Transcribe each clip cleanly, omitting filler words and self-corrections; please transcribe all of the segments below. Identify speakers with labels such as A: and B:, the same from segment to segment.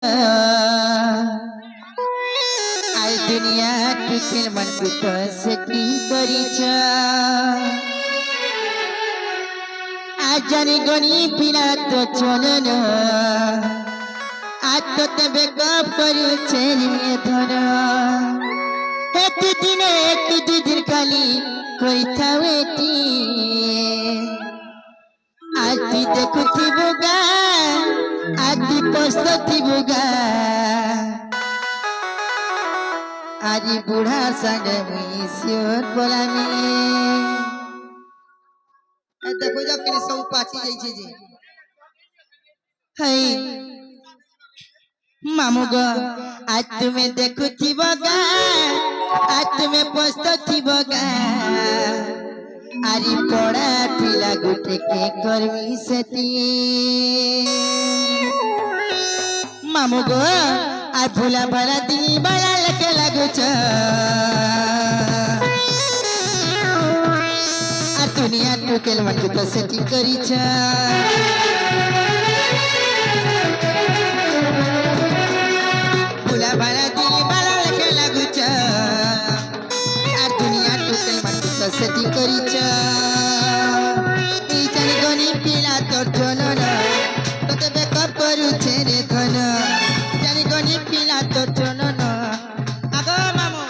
A: आई दुनिया टुकेल मन को सेटिंग करिछ आज जानी गनी पिला तो चलन आज तो ते बेकअप करू चलिए धर एक दिन खाली कोई था वेटी आज देखुथी बुगा आज पछती बुगा आज बुढ़ा संगे मुई सियोर बोलामी देखो जब के सब पाछी जाई छे जे हई मामू गो आज तुम्हें देखुथी बगा आज तुम्हें पछती बगा आरी पड़ा पिला गुटे के करमी सेती मामू गो आ भूला भरा दिल बड़ा लगे लागू छ आ दुनिया टुकेल मन तो सेटिंग करी छ भूला भरा दिल बड़ा लगे लागू छ आ दुनिया टुकेल मन तो सेटिंग करी छ ई जानी गनी पिला तोर जनन कते बेकअप करू छे रे धन जानी गनी पिला तोर जनन आगो मामू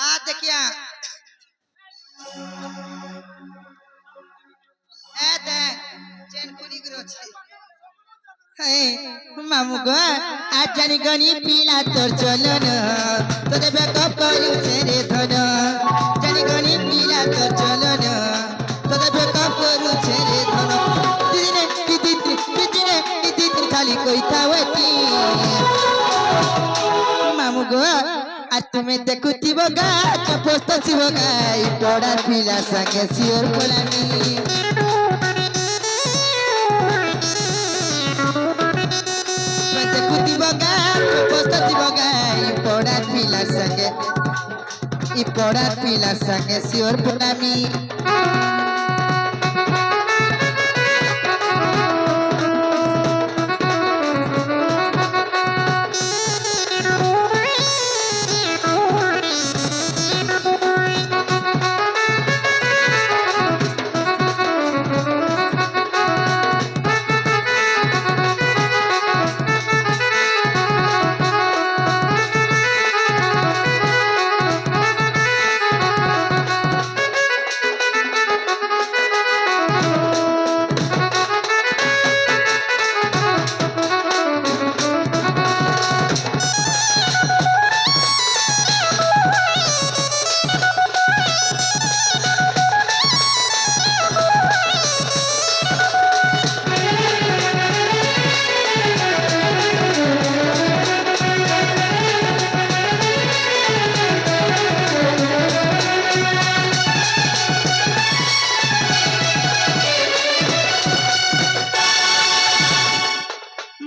A: आ देखिया ए दे चेन कुनी गरो छे हे मामू गो आज जानी गनी पिला तोर जनन कते बेकअप करू छे रे धन जानी गनी पिला तोर जनन कते बेकअप करू छे रे धन दिन खाली कोई था वेटी मामू गो आज तुम्हें देखुती बगा चपोस्ती बगा ई टोड़ा पिला संगे सियोर बोलामी मैं देखुती बगा चपोस्ती बगा ई टोड़ा पिला संगे सियोर बोलामी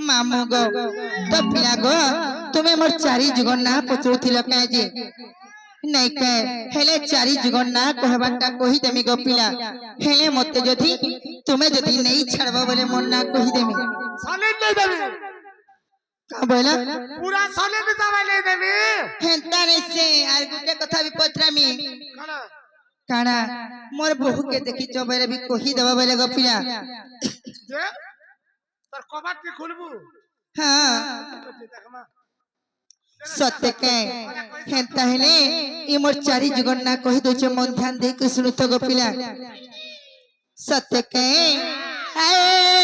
A: मामू गो तो पिला गो तुम्हें मोर चारी जुगन ना पचुथिल काहे जे नहीं कहे हेले चारी जुगन ना कहबाटा कहि देमी गो पिला हेले मते जदी तुम्हें जदी नहीं छड़बो बोले मन ना कहि देमी
B: सनेट नहीं देबी
A: का बोला
B: पूरा सनेट दवा नहीं देबी
A: हेंता नहीं से आर गुटे कथा भी पत्रामी
B: काना
A: काना मोर बहु के देखि चबेरे भी कहि देबो बोले गो पिला
B: जे तर कबाट के खुलबू
A: हां सत्य के हेंता हेले ई मोर चारी जुगन ना कहि दो छ मन ध्यान दे के सुनु तो गो पिला सत्य के आए